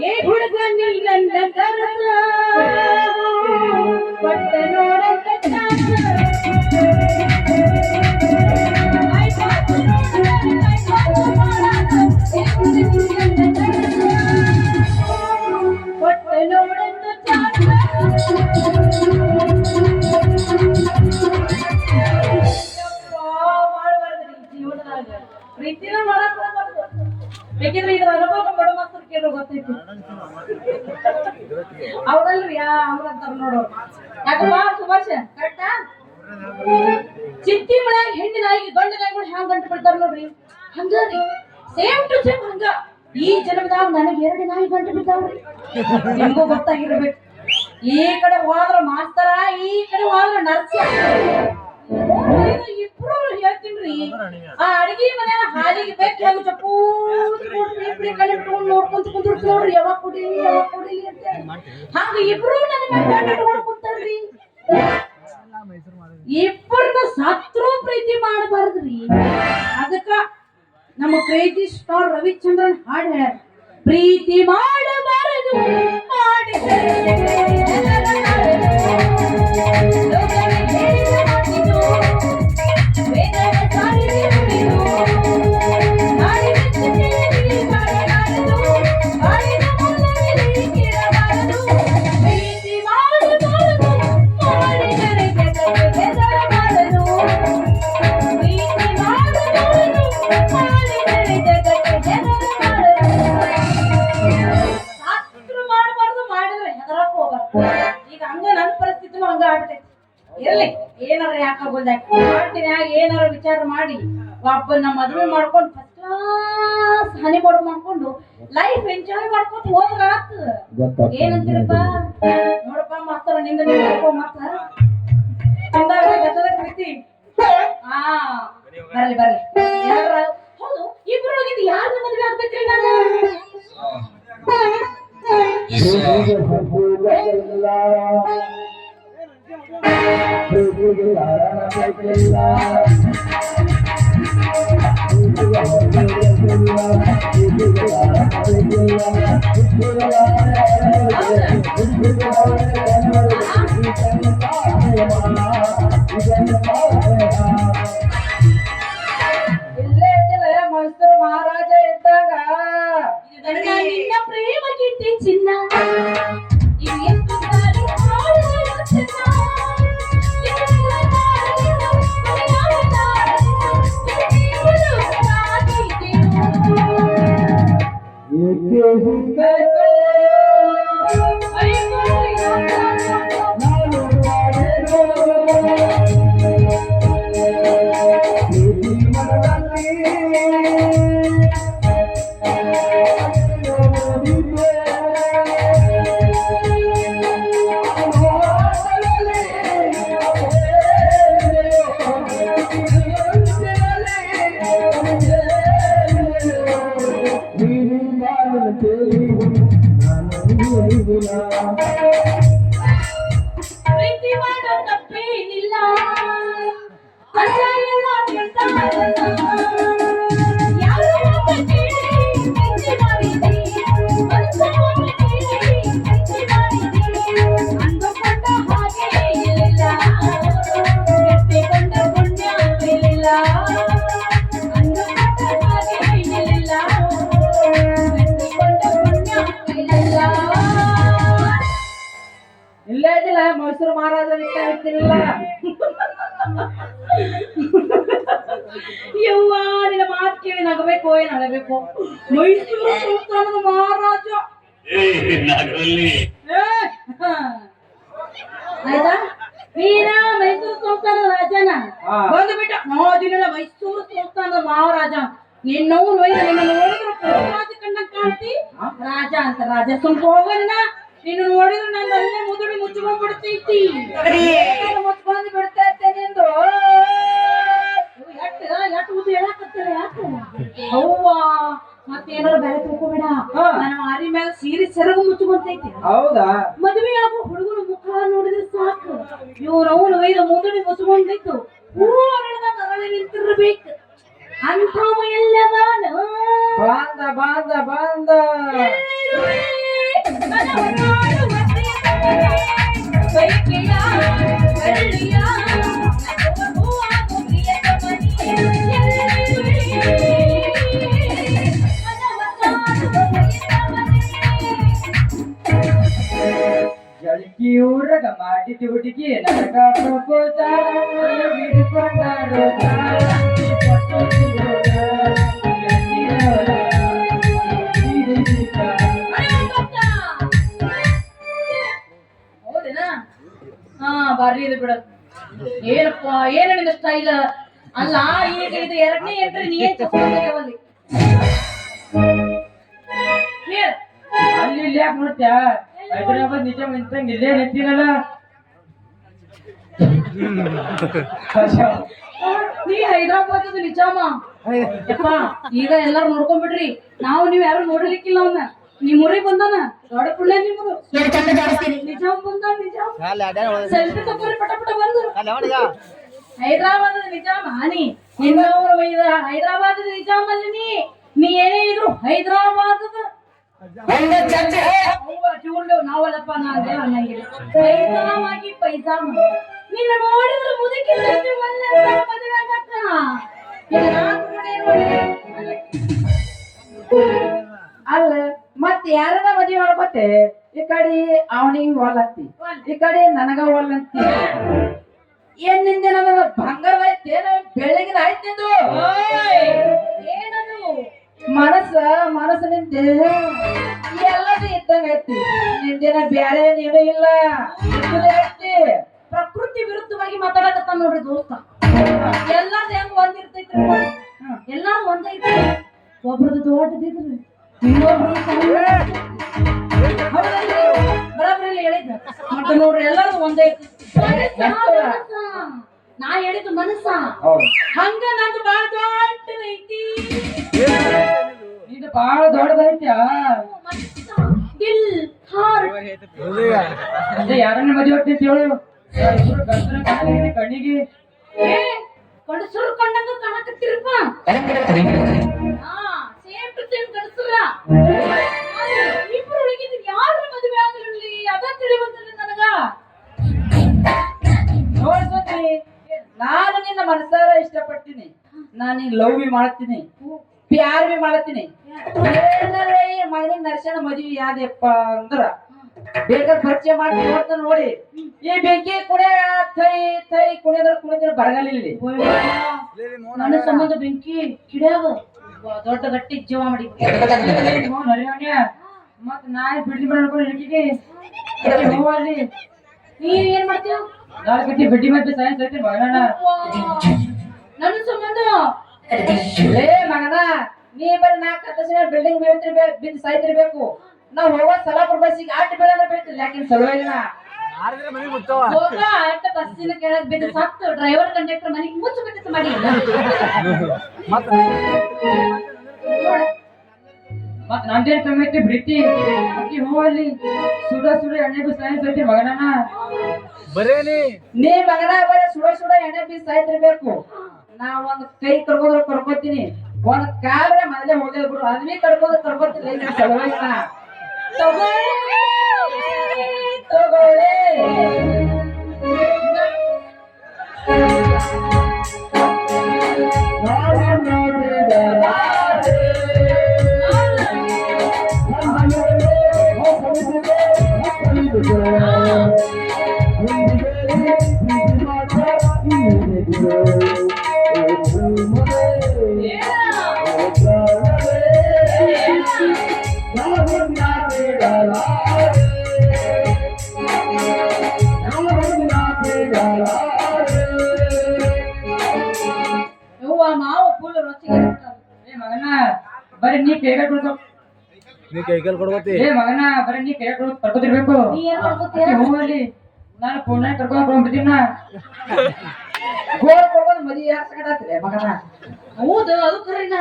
ಏ ಹುಡುಗ ನೀ ನನ್ನ ಕರಸ ಒಟ್ಟ ನೋಡಕ ಚಾಸ ಒಟ್ಟ ನೋಡಕ ಚಾಸ ಮಾಡಬಾರ್ದ್ರಿ ಜೀವನದಾಗ ಪ್ರೀತಿನ ಮಾಡಕ್ ಹೋಗ್ಬಾರ್ದು ಬೇಕಿದ್ರೆ ಇದ್ರ ಅನುಭವ ಬಡ ಮಕ್ಕಳು ಕೇಳೋ ಗೊತ್ತೈತಿ ಅವ್ರಲ್ರಿ ಅವ್ರಂತಾರ ನೋಡೋರು ಯಾಕವಾ ಸುಭಾಷ ಕರೆಕ್ಟಾ ಚಿತ್ತಿ ಮನ್ಯಾಗ ಹೆಣ್ಣಿನಾಗಿ ಗಂಡನಾಗಿ ಹ್ಯಾಂಗ ಗಂಟು ಬಿಡ್ತಾರ ನೋಡ್ರಿ ಹಂಗಾರಿ ಸೇಮ್ ಟು ಸೇಮ್ ಹಂಗ ಈ ಜನ್ಮದಾಗ ನನಗೆ 2 ನಾಯಿ ಗಂಟು ಬಿದ್ದಾವ್ರಿ ನಿಮಗೂ ಗೊತ್ತಾಗಿರ್ಬೇಕು ಈ ಕಡೆ ಹೋದ್ರ ಮಾಸ್ತರ ಈ ಕಡೆ ಹೋದ್ರ ನರ್ಸ ಇಬ್ರು ಹೇಳ್ತೀನ್ರಿ ಆ ಅಡಿಗೆ ಮನ್ಯಾಗ ಹಾಲಿಗೆ ಬೇಕು ಹೆಂಗ ಚಪ್ಪು ನೋಡ್ಕೊಂತ ಕುಂದಿರ್ತ ನೋಡ್ರಿ ಯಾವಾಗ ಕುಡಿಲಿ ಅಂತ ಹಂಗ ಇಬ್ರು ನನ್ನ ಕುಂತಾರ್ರಿ ಇಬ್ಬರನ್ನ ಸತ್ರು ಪ್ರೀತಿ ಮಾಡಬಾರ್ದ್ರಿ ಅದಕ್ಕ ನಮ್ಮ ಪ್ರೀತಿ ಸ್ಟಾರ್ ರವಿಚಂದ್ರನ್ ಹಾಡ್ ಹೇಳ್ಯಾರ ಪ್ರೀತಿ ಮಾಡಬಾರದು ಈಗ ಹಂಗ ನನ್ನ ಪರಿಸ್ಥಿತಿನೂ ಹಂಗ ಆಗ್ತೈತಿ ಇರ್ಲಿ ಏನಾರ ಯಾಕಾಗೋಲ್ಯಾಗ ಏನಾರ ವಿಚಾರ ಮಾಡಿ ಒಬ್ಬನ ಮದುವೆ ಮಾಡ್ಕೊಂಡು ಫಸ್ಟ್ ಕ್ಲಾಸ್ ಹನಿ ಬೋರ್ಡ್ ಮಾಡ್ಕೊಂಡು ಲೈಫ್ ಎಂಜಾಯ್ ಮಾಡ್ಕೊಂಡು ಹೋದ್ರ ಆತ ಏನಂತೀರಪ್ಪ ನೋಡಪ್ಪ ಮಾಸ್ತರ ನಿಂದ ಮತ್ತ ಪ್ರೀತಿ ಹಾ ಬರ್ಲಿ ಯಾರ ಹೌದು ಇಬ್ರು ಹೋಗಿದ್ದು ಯಾರ ಮದುವೆ ಆಗ್ಬೇಕ್ರಿ ನಾನು ಇಲ್ಲೇ ಇದ್ದಿಲ್ಲ ಮೈಸೂರು ಮಹಾರಾಜ ಇದ್ದಾಗ ನಿನ್ನ ಪ್ರೇಮ ಗೀತೆ ಚಿನ್ನ ಪ್ರೀತಿ ಮಾಡೋ ತಪ್ಪೇನಿಲ್ಲ ಇಲ್ಲೇ ಇದ್ದಿಲ್ಲ ಮೈಸೂರು ಮಹಾರಾಜ ಇರ್ತಿರಲಿಲ್ಲ ಯವ್ವ ನಿನ್ನ ಮಾತು ಕೇಳಿ ನಗಬೇಕು ಏನ್ ಅಳಬೇಕು ಮೈಸೂರು ಸಂಸ್ಥಾನದ ಮಹಾರಾಜ ಆಯ್ತಾ ನೀನ ಮೈಸೂರು ಸಂಸ್ಥಾನದ ರಾಜನ ಬಂದ್ಬಿಟ್ಟ ನೋಡಿನ ಮೈಸೂರು ಸಂಸ್ಥಾನದ ಮಹಾರಾಜ ನಿನ್ನವು ನಿನ್ನ ನೋಡಿದ್ರು ರಾಜ ಕಂಡಂಗ್ ಕಾಣ್ತಿ ರಾಜ ಅಂತ ರಾಜ ಸ್ವಲ್ಪ ಹೋಗೋಣ ನೀನು ನೋಡಿದ್ರೆ ನನ್ನ ಅಲ್ಲೇ ಮುದುಡಿ ಮುಚ್ಕೊಂಡ್ಬಿಡ್ತೈತಿ ಮುಚ್ಕೊಂಡ್ ಬಿಡ್ತಾ ಇರ್ತೇನೆ ಎಂದು ಎಟ್ಟು ಉದ್ದು ಹೇಳಕತ್ತಿಲ್ಲ ಯಾಕೆ ಅವ್ವ ಮತ್ತೇನಾರು ಬೇರೆ ತಿಳ್ಕೊಬೇಡ ನನ್ನ ಮಾರಿ ಮೇಲೆ ಸೀರೆ ಸೆರಗು ಮುಚ್ಕೊಂತೈತಿ ಹೌದಾ ಮದುವೆ ಆಗೋ ಹುಡುಗನ ಮುಖ ನೋಡಿದ್ರೆ ಸಾಕು ಇವ್ರು ಅವನು ಒಯ್ದ ಮುದುಡಿ ಮುಚ್ಕೊಂಡಿತ್ತು ಹೂ ಅರಳದಾಗ ಅರಳಿ ನಿಂತಿರ್ಬೇಕು ಅಂಥವ ಎಲ್ಲದಾನ ಬಾಂದ ಬಾಂದ ಬಾಂದ ಎಲ್ಲಿರುವೆ ಮನವ ಕಾಡುವ ಪ್ರಿಯತಮನೇ, ಬೈಕೆಯ ಕಳ್ಳಿಯ ನಗುವ ಹೂವಾಗು ಪ್ರಿಯತಮನೇ, ಎಲ್ಲಿರುವೆ ಮನವ ಕಾಡುವ ಪ್ರಿಯತಮನೇ. ಜಳಕಿಯೂರಗ ಮಾಡಿದ ಹುಡುಗಿ ನನಗ ಪ್ರಪೋಸ ಹಿಡ್ಕೊಂಡಾರೋ ಹೌದೇನಾ? ಹಾ ಬಾರಿ ಇದು ಬಿಡ. ಏನಪ್ಪ ಏನ ನಿನ್ನ ಸ್ಟೈಲ್ ಅಲ್ಲ. ಈಗ ಇದು ಎರಡನೇ ಎಂಟ್ರಿ ನೀ ಏನ್ ತಗೊಂಡಿವಲ್ಲಿ ಅಲ್ಲಿ ಇಲ್ಲಿ ಯಾಕೆ ನೋಡ್ತ್ಯಾ? ಹೈದರಾಬಾದ್ ನಿಜ ನಿಂತಂಗ ಇಲ್ಲೇ ನಿಂತೀನಲ್ಲ. ನೀ ಹೈದರಾಬಾದ್ ನಿಜಾಮ ಯಪ್ಪ. ಈಗ ಎಲ್ಲಾರು ನೋಡ್ಕೊಂಡ್ಬಿಡ್ರಿ. ನಾವು ನೀವ್ ಯಾರು ನೋಡ್ಲಿಕ್ಕಿಲ್ಲ ಅವನ್ನ. ನಿಮ್ ಊರಿಗೆ ಬಂದಾನ ದೊಡ್ಡ ಪುಣ್ಯ ನಿಮ್ಮದು. ನಿಜಾಮ್ ಬಂದ ನಿಜಾಮ್ ಸೆಲ್ಫಿ ತಗೋರಿ ಪಟ ಪಟ ಬಂದು. ಹೈದರಾಬಾದ್ ನಿಜಾಮ ನೀ ಇನ್ನೊಬ್ರು ಹೈದರಾಬಾದ್ ನಿಜಾಮ್ ಅಲ್ಲಿ ನೀ ಏನೇ ಇದ್ರು ಹೈದರಾಬಾದ್ ನಾವಲ್ಲಪ್ಪ ನಾವೇ ಅನ್ನಂಗಿಲ್ಲ. ಪೈಜಾಮಾಗಿ ಪೈಜಾಮ ನಿನ್ನ ನೋಡಿದ್ರೆ ಮುದುಕಿ ಮದುವೆ ಆಗಕ್ಕ ಅಲ್ಲ ಮತ್ ಯಾರನ್ನ ಮದ್ವೆ ಮಾಡ್ಕೊತೆ? ಈ ಕಡೆ ಅವನಿಗೆ ಹೊಲಂತಿ, ಈ ಕಡೆ ನನಗ ಹೊಲಂತಿ. ಏನ್ ನಿಂದೆ ನನಗ ಬಂಗಾರ ಐತೇನ ಬೆಳಗಿನ ಆಯ್ತಿಂದು? ಏನದು ಮನಸ್ಸ ನಿಂದೆ ಎಲ್ಲದು ಇದ್ದಂಗ ಐತಿ. ನಿಂದೇನ ಬ್ಯಾರೆ ನೀನು ಇಲ್ಲ ಐತಿ. ಪ್ರಕೃತಿ ವಿರುದ್ಧವಾಗಿ ಮಾತಾಡಕತ್ತ ನೋಡ್ರಿ ದೋಸ್ತ. ಎಲ್ಲಾರ್ದು ಹೆಂಗ್ ಒಂದಿರ್ತೈತ್ರಿ? ಎಲ್ಲಾರು ಒಂದೈತಿ. ಒಬ್ರದ್ದು ದೊಡ್ಡದಿದ್ರು ಇನ್ನೊಬ್ರು ಬರಾಬರಿ ಹೇಳಿದ್ದ ಮತ್ತೆ ನೋಡ್ರಿ ಎಲ್ಲಾರು ಒಂದೈತಿ. ನಾ ಹೇಳಿದ್ದು ಮನಸ್ಸ ಹಂಗ ನಂದು ಬಾಳ ದೊಡ್ಡದೈತಿ. ಇದು ಬಾಳ ದೊಡ್ಡದೈತ್ಯಾ? ದಿಲ್ ಹಾರ್ಟ್ ಯಾರನ್ನ ಮದ್ವೆ ಆಗ್ತೈತಿ ಹೇಳು? ಕಣ್ಣಿಗೆ ಗಂಡಸರು ಕಂಡಂಗ ಕಾಣಕತ್ತಿರಪ್ಪ. ಸೇಮ್ ಟು ಸೇಮ್ ಗಂಡಸರ ಇಬ್ರು ಹುಡುಗಿದ್ರು ಯಾರ ಮದುವೆ ಆಗಿರಲಿ ಅದ ತಿಳಿ ಬಂದಿಲ್ಲ ನನಗ. ನೋಡ್ಸತಿ ನಾನು ನಿನ್ನ ಮನಸಾರ ಇಷ್ಟಪಡ್ತೀನಿ. ನಾನು ಲವ್ ಬಿ ಮಾಡ್ತೀನಿ, ಪ್ಯಾರ್ ಬಿ ಮಾಡ್ತೀನಿ. ಮಗನಿಗೆ ನರ್ಸನ ಮದ್ವಿ ಯಾವ್ದಪ್ಪ ಅಂದ್ರ ಬೇಕಾದ ಪರಿಚಯ ಮಾಡಿ ನೋಡ್ತಾನೆ ನೋಡಿ. ಈ ಬೆಂಕಿ ಕುಣೆ ಥೈ ಥೈ ಕುಣಿದ್ರ ಬರಗಾಲಿಲ್ಲಿ. ನನ್ನ ಸಂಬಂಧ ಬೆಂಕಿ ಕಿಡ್ಯಾಗ ದೊಡ್ಡ ಗಟ್ಟಿ ಜೀವ ಮಾಡಿ ಮತ್ ನಾಯಿ ಬಿಡ್ಲಿ ಮಾಡ್ಕೊಂಡು ಹೂವಲ್ಲಿ ನೀ ಏನ್ ಮಾಡ್ತೀವ? ನಾಲ್ಕಟ್ಟಿ ಬಿಡ್ಡಿ ಮತ್ತೆ ಸೈನ್ಸ್ ಐತಿ ಮಗನ. ನನ್ನ ಸಂಬಂಧ ಏ ಮಗನ, ನೀ ಬರೀ 4 ಬಿಲ್ಡಿಂಗ್ ಬಿದ್ದು ಸಾಯ್ತಿರ್ಬೇಕು. ನಾವ್ ಹೋಗೋ ಸಲಾಪುರ ಬಸ್ಸಿಗೆ ಆಟ ಬೆಳೆದ್ರೆ ಬೀಳ್ತಿಲ್ಲ. ಯಾಕೆ ಸಲುವಾಗಿನ ಹೋಗ ಆಟ ಬಸ್ಸಿನ ಕೆಳಗ್ ಬಿದ್ದು ಸತ್ತು ಡ್ರೈವರ್ ಕಂಡಕ್ಟರ್ ಮನೆಗೆ ಮುಚ್ಚು ಬಿಟ್ಟಿತ್ತು ಮಾಡಿ. ಮತ್ ನಂದೇನ್ ಕಮ್ಮಿ ಐತಿ ಪ್ರೀತಿ? ಹೂವಲ್ಲಿ ಸುಡ ಎಣ್ಣೆ ಬೀಸ್ ಸೈನ್ಸ್ ಐತಿ ಮಗನ. ನೀ ಮಗನ ಬರೀ ಸುಡ ಎಣ್ಣೆ ಬೀಸ್ ಸಾಯ್ತಿರ್ಬೇಕು. ನಾ ಒಂದ್ ಕೈ ಕರ್ಕೋತೀನಿ, ಒಂದ್ ಕಾಲ್ರೆ ಮೊದಲೇ ಹೋಗೇ ಬಿಡು. ಅದನ್ನೇ ಕರ್ಕೋತೀನಿ ಸಲುವಾಗಿನ. ತಗೊಳ್ಳಿ ಮಾವು ಫುಲ್ ರೊಚ್ಚಿಗೆ ಮಗನ ಬರೀ ನೀ ಕೈಗಾಲ್ ಕೊಡ್ಕೊ. ನೀ ಕೈಗಾಲ್ ಕೊಡ್ಕೋತಿ? ಏ ಮಗನ ಬರೀ ನೀ ಕೈಗಾಲ್ ಕರ್ಕೋತಿರ್ಬೇಕು. ನೀ ಏನ್ ಮಾಡ್ಕೋತೀಯ? ಹೂವಲ್ಲಿ ನಾನು ಪುಣ್ಯ ಕರ್ಕೊಂಡ್ ಬಂದ್ಬಿಟ್ಟಿನ. ಗೋಲ್ ಕೊಡ್ಕೊಂಡು ಮದ್ವಿ ಯಾರು ಸಕಟಾತ್ರಿ ಮಗನ? ಹೌದು ಅದು ಖರೀನ.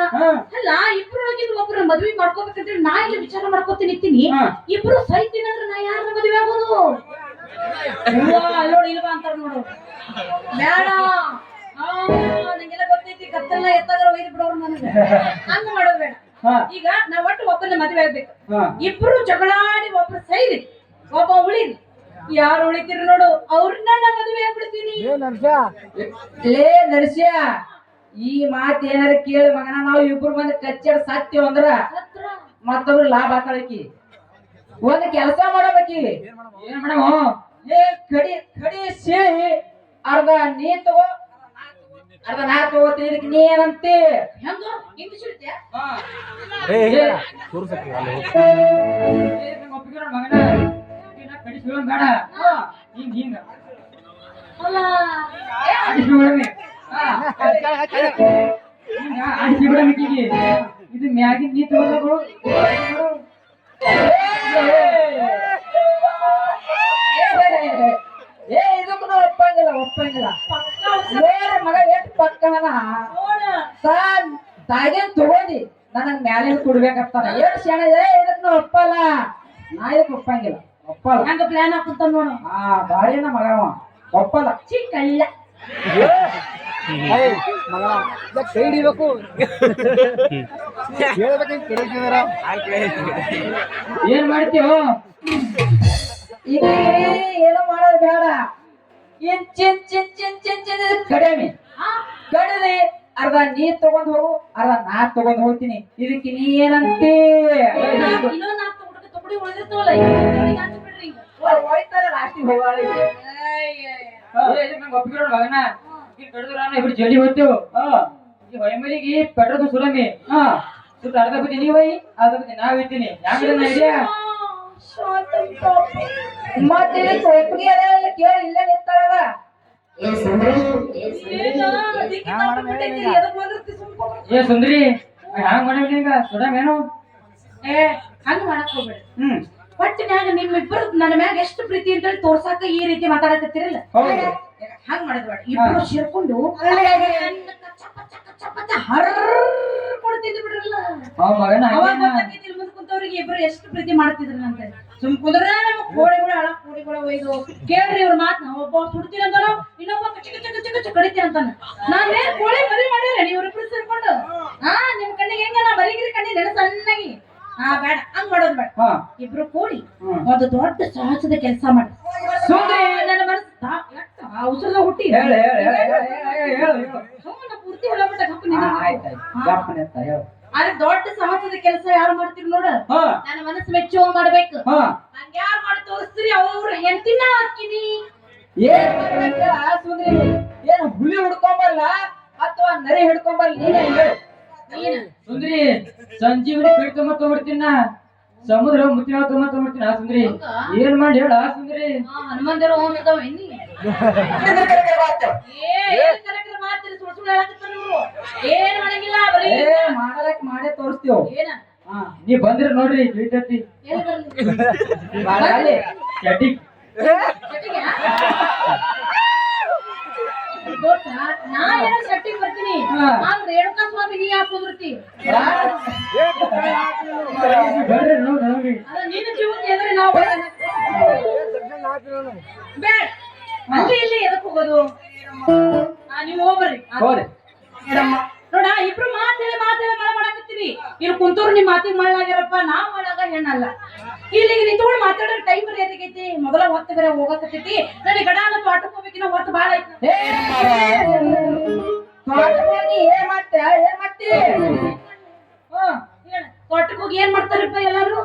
ಅಲ್ಲ ಇಬ್ರು ಹೋಗಿದ್ರು ಒಬ್ರು ಮದ್ವಿ ಮಾಡ್ಕೋಬೇಕಂದ್ರೆ ನಾ ಇಲ್ಲಿ ವಿಚಾರ ಮಾಡ್ಕೋತೀನಿ ಇರ್ತೀನಿ. ಇಬ್ರು ಸೈತೀನಿ ಅಂದ್ರೆ ನಾ ಯಾರ ಮದ್ವೆ ಆಗೋದು? ಅಲ್ಲೋಡಿ ಇಲ್ವಾ ಅಂತಾರ ನೋಡು. ಬೇಡ ನಂಗೆಲ್ಲ ಗೊತ್ತೈತಿ ಕತ್ತಲ್ಲ ಎತ್ತಾಗ ಒಯ್ದು ಬಿಡೋರು ನನಗೆ ಹಂಗ ಮಾಡೋದ್ ಬೇಡ ಹಾ ಈಗ ನಾವ್ ಒಟ್ಟು ಒಬ್ಬನ ಮದ್ವೆ ಆಗ್ಬೇಕು ಹಾ ಇಬ್ರು ಜಗಳಾಡಿ ಒಬ್ರು ಸೈರಿ ಒಬ್ಬ ಉಳಿರಿ ಯಾರು ಉಳಿತೀರಿ ನೋಡು ಅವ್ರನ್ನ ನಾ ಮದ್ವೆ ಆಗ್ಬಿಡ್ತೀನಿ ಲೇ ನರಸ್ಯ ಈ ಮಾತ್ ಏನಾರ ಕೇಳಿ ಮಗನ ನಾವು ಇಬ್ರು ಮಂದಿ ಕಚ್ಚಾಡ್ ಸಾಕ್ತಿವ್ ಅಂದ್ರ ಸತ್ರ ಮತ್ತೊಬ್ರು ಲಾಭ ಹಾಕಳಕಿ ಒಂದ್ ಕೆಲಸ ಮಾಡಬೇಕಿ ಏನ್ ಮೇಡಮ್ ಏ ಕಡಿ ಕಡಿ ಸೇರಿ ಅರ್ಧ ನೀ ತಗೋ ಅರ್ಧ ನಾ ತಗೋತೀನಿ ಇದಕ್ಕೆ ನೀ ಏನಂತಿ ಹೆಂಗ ಇಂಗ್ಲಿಷ್ ಇರ್ತೀಯ ಒಪ್ಪಿಗೆ ಮಗನ ಕಡಿ ಸುಳ್ಳು ಬೇಡ ಹಿಂಗ ಹಿಂಗ ಅಲ್ಲ ಆಡಿಸಿ ಬಿಡಮಿ ಆಡಿಸಿ ಬಿಡಮಿಕಿಗೆ ಇದು ಮ್ಯಾಗಿನ ನೀ ತಗೋಬೇಕು ಏ ಇದಕ್ಕೂ ಒಪ್ಪಂಗಿಲ್ಲ ಒಪ್ಪಂಗಿಲ್ಲ ಮಗ ಎಷ್ಟು ಪಕ್ಕನ ತಾಗೇನ್ ತಗೊಂಡಿ ನನಗ್ ಮ್ಯಾಲಿನ ಕೊಡ್ಬೇಕಂತಾನ ಎಷ್ಟು ಶಣ ಇದಕ್ ಒಪ್ಪಲ್ಲ ನಾ ಇದಕ್ ಒಪ್ಪಂಗಿಲ್ಲ ಒಪ್ಪಲ್ಲ ಹೆಂಗ ಪ್ಲಾನ್ ಹಾಕುತ್ತ ನೋಡು ಬಾಳಿನ ಮಗವ ಒಪ್ಪಲ್ಲ ಚಿಕ್ಕಲ್ಲ ಕೈ ಹಿಡಿಬೇಕು ಏನ್ ಮಾಡ್ತೀವೋ ಈಗ ಏನೋ ಮಾಡೋದು ಬೇಡ ಏನ್ ಚಿನ್ ಚಿನ್ ಚಿನ್ ಚಿನ್ ಚಿನ್ ಕಡಿಮೆ ಕಡಿಮೆ ಅರ್ಧ ನೀ ತಗೊಂಡ್ ಹೋಗು ಅರ್ಧ ನಾ ತಗೊಂಡ್ ಹೋಗ್ತೀನಿ ಇದಕ್ಕೆ ನೀ ಏನಂತಿ ಇನ್ನೂ ನಾಲ್ಕು ತಗೊಡಿ ಉಳಿದಿರ್ತವಲ್ಲ ಬಿಡ್ರಿ ಹೋಯ್ತಾರೆ ಲಾಸ್ಟಿಗೆ ಹೋಗಾಳಿ ಒಪ್ಪಿರೋ ಮಗನ ಈಗ ಕಡಿದ್ರು ನಾನು ಇಬ್ರು ಜಲ್ದಿ ಹೋಗ್ತೇವು ಈ ಹೊಯ್ಮಲಿಗೆ ಪೆಟ್ರೋಲ್ ಸುರಮಿ ಸುತ್ತ ಅರ್ಧ ಬುದ್ಧಿ ನೀವ್ ಹೋಯ್ ಅರ್ಧ ಬುದ್ಧಿ ನಾವ್ ಇರ್ತೀನಿ ಯಾಕಂದ್ರೆ ಐಡಿಯಾ ಮತ್ತೆ ಒಪ್ಪಿಗೆ ಅದೆಲ್ಲ ಕೇಳಿ ಇಲ್ಲೇ ನಿಂತಾರಲ್ಲ ಏ ಸುಂದ್ರಿ ಹ್ಯಾಂಗ ಮಾಡಿವಿ ಈಗ ಸುಡಮೇನು ಹಂಗ ಮಾಡಕ್ ಹೋಗ್ಬೇಡ ಒಟ್ಟಿನ್ಯಾಗ ನಿಮ್ಮಿಬ್ಬರು ನನ್ನ ಮ್ಯಾಗ ಎಷ್ಟು ಪ್ರೀತಿ ಅಂತೇಳಿ ತೋರ್ಸಾಕ ಈ ರೀತಿ ಮಾತಾಡಕತ್ತಿರಲ್ಲ ಹಂಗ ಮಾಡೋದ್ ಬೇಡ ಇಬ್ರು ಸೇರ್ಕೊಂಡು ಹರ್ಕೊಂಡು ತಿಂದು ಬಿಡ್ರಲ್ಲ ಅವಾಗ ಗೊತ್ತಾಗೈತಿ ಮುಂದ್ ಕುಂತವ್ರಿಗೆ ಇಬ್ರು ಎಷ್ಟು ಪ್ರೀತಿ ಮಾಡ್ತಿದ್ರು ಅಂತ ಸುಮ್ ಕುಂದ್ರ ನಮ್ಮ ಕೋಳಿಗಳು ಹಳ ಕೋಳಿಗಳು ಒಯ್ದು ಕೇಳ್ರಿ ಇವ್ರ ಮಾತ್ ಒಬ್ಬ ಸುಡ್ತೀನಿ ಅಂತಾನ ಇನ್ನೊಬ್ಬ ಕಚ್ಚ ಕಚ್ಚ ಕಚ್ಚ ಕಚ್ಚ ಕಡಿತೀನಿ ಅಂತಾನ ನಾನೇ ಕೋಳಿ ಮರಿ ಮಾಡ್ಯಾರ ನೀವ್ರಿಬ್ರು ಸೇರ್ಕೊಂಡು ನಿಮ್ ಕಣ್ಣಿಗೆ ಹೆಂಗ ನಾ ಮರಿಗಿರಿ ಕಣ್ಣಿಗೆ ನೆನ ಸಣ್ಣಗಿ ಬೇಡ ಹಂಗ್ ಮಾಡೋದ್ ಬೇಡ ಇಬ್ರು ಕೂಡಿ ಒಂದು ದೊಡ್ಡ ಸಾಹಸದ ಕೆಲಸ ಮಾಡಿ ನನ್ನ ಮನಸ್ಸು ಔಷಧ ಹುಟ್ಟಿ ಪೂರ್ತಿ ಹೊಳಬಿಟ್ಟ ಅದೇ ದೊಡ್ಡ ಸಾಹಸದ ಕೆಲಸ ಯಾರು ಮಾಡ್ತೀರಿ ನೋಡ ನನ್ನ ಮನಸ್ಸು ಮೆಚ್ಚುವ ಮಾಡ್ಬೇಕು ನಂಗೆ ಯಾರು ಮಾಡಿ ತೋರಿಸ್ತೀರಿ ಅವ್ರ ಹೆಂಡತಿನ ಹಾಕಿನಿ ಏನ್ ಹುಲಿ ಹುಡ್ಕೊಂಬಲ್ಲ ಅಥವಾ ನರಿ ಹಿಡ್ಕೊಂಬಲ್ಲ ನೀನೇ ಸುಂದ್ರಿ ಸಂಜೀವನಿ ಪೀಠ ತೊಗೊಂಡ್ಬಿಡ್ತೀನ ಸಮುದ್ರ ಮುತ್ತಿನ ತೊಗೊಂಡ್ಬಿಡ್ತೀನ ಸುಂದ್ರಿ ಏನ್ ಮಾಡಿ ಹೇಳ ಸುಂದ್ರಿ ಹನುಮಂತರ ಏನ್ ಮಾಡಂಗಿಲ್ಲ ಮಾಡಕ್ ಮಾಡೇ ತೋರಿಸ್ತೀವ್ ಏನ ನೀ ಬಂದ್ರಿ ನೋಡ್ರಿ ಬೀಳ್ತೈತಿ ಚಟಿ ನಾ ಏನೋ ಶೆಟ್ಟಿಗೆ ಬರ್ತೀನಿ ಆದ್ರೆ ರೇಣುಕಾ ಸ್ವಾಮಿ ನೀ ಯಾಕೆ ಕುಂದಿರ್ತಿ ಅದ ನಿನ್ನ ಜೀವಕ್ಕೆ ಎದುರು ನಾವು ಬೇಡ ಅಲ್ಲಿ ಇಲ್ಲಿ ಎದಕ್ ಹೋಗೋದು ನೀವು ಹೋಗ್ಬರ್ರಿ ನೋಡ ಇಬ್ರು ಮಾತೇಳಿ ಮಳೆ ಮಾಡಾಕತ್ತೀರಿ ಇಲ್ಲಿ ಕುಂತವ್ರು ನಿಮ್ ಮಾತಿಗೆ ಮಳ್ಳಾಗ್ಯಾರಪ್ಪ ನಾವ್ ಮಳ್ಳಾಗ ಹೆಣ್ಣಲ್ಲ ಇಲ್ಲಿಗೆ ನಿಂತ್ಕೊಂಡು ಮಾತಾಡೋ ಟೈಮ್ ಬರೀ ಎದಗೈತಿ ಮೊದಲ ಹೊತ್ತು ಬೇರೆ ಹೋಗಕತ್ತೈತಿ ನನಗೆ ಗಡ ಅನ್ನೋ ಆಟಕ್ಕೆ ಹೋಗ್ಬೇಕಿನ ಹೊತ್ತು ಬಾಳ ಐತಿ ಏನ್ ಮಾಡ್ತಿ ತೋಟಕ್ಕೆ ಹೋಗಿ ಏನ್ ಮಾಡ್ತಾರಪ್ಪ ಎಲ್ಲಾರು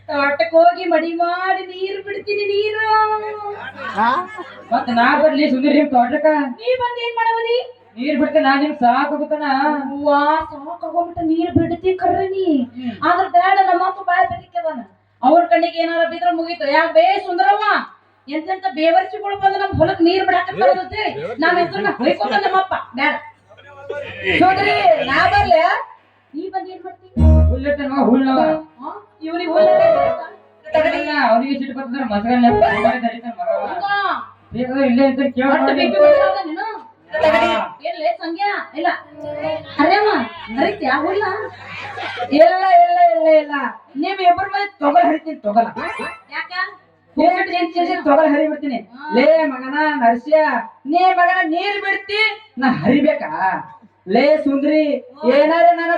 ತೋಟಕ್ಕೆ ಹೋಗಿ ಮಡಿ ಮಾಡಿ ನೀರು ಬಿಡ್ತೀನಿ ನೀರು ಮತ್ತ ನಾ ಬರ್ಲಿ ಸುಂದರಿ ನಿಮ್ ತೋಟಕ್ಕ ನೀ ಬಂದ್ ಏನ್ ಮಾಡವನಿ ನೀರ್ ಬಿಡ್ತೇನೆ ನಾ ನಿಮ್ ಸಾಕೋಗುತ್ತಾನ ಸಾಕಾಗೋಗ್ಬಿಟ್ಟ ನೀರ್ ಬಿಡ್ತಿ ಕರ್ರಿ ನೀ ಆದ್ರ ಬೇಡ ನಮ್ಮಪ್ಪ ಬಾಯ್ ಬೆದಿಕ್ಕದಾನ ಅವ್ರ ಕಣ್ಣಿಗೆ ಏನಾರ ಬಿದ್ರ ಮುಗೀತು ಯಾಕೆ ಬೇ ಸುಂದರವ್ವ ಎಂತೆಂತ ಬೇವರ್ಸಿಗಳು ಬಂದು ನಮ್ ಹೊಲಕ್ ನೀರ್ ಬಿಡಾಕತ್ತೇ ನಾವ್ ಹೆಸರನ್ನ ಹೊಯ್ಕೊಂಡ ನಮ್ಮಪ್ಪ ಬೇಡ ಸುಂದರಿ ನಾ ಬರ್ಲಿ ನೀ ಬಂದ್ ಏನ್ ಮಾಡ್ತಿ ಹುಲ್ಲಿಟ್ಟನ ಹುಲ್ಲವ ಇವನಿಗೆ ಹುಲ್ಲ ಅವನಿಗೆ ಸಿಟ್ಟು ಬರ್ತಂದ್ರೆ ಮಸಗಲ್ಲ ಬೇಕಾದ್ರೆ ಇಲ್ಲೇ ಅಂತ ಕೇಳ ಸಂಖ್ಯಾ ಇಲ್ಲ ಅರೇಮ್ಮ ಹರಿತ್ಯಾ ಹುಲ್ಲ ಇಲ್ಲ ಇಲ್ಲ ಇಲ್ಲ ಇಲ್ಲ ನಿಮ್ ಇಬ್ಬರ ಮೇಲೆ ತೊಗಲ್ ಹರಿತೀನಿ ತೊಗಲ ಯಾಕ ತೊಗಲ್ ಹರಿ ಬಿಡ್ತೀನಿ. ಲೇ ಮಗನ ನರ್ಸ್ಯ, ನೀ ಮಗನ ನೀರ್ ಬಿಡ್ತಿ ನಾ ಹರಿಬೇಕಾ? ಲೇ ಸುಂದ್ರಿ, ಏನಾರ ನನ್ನ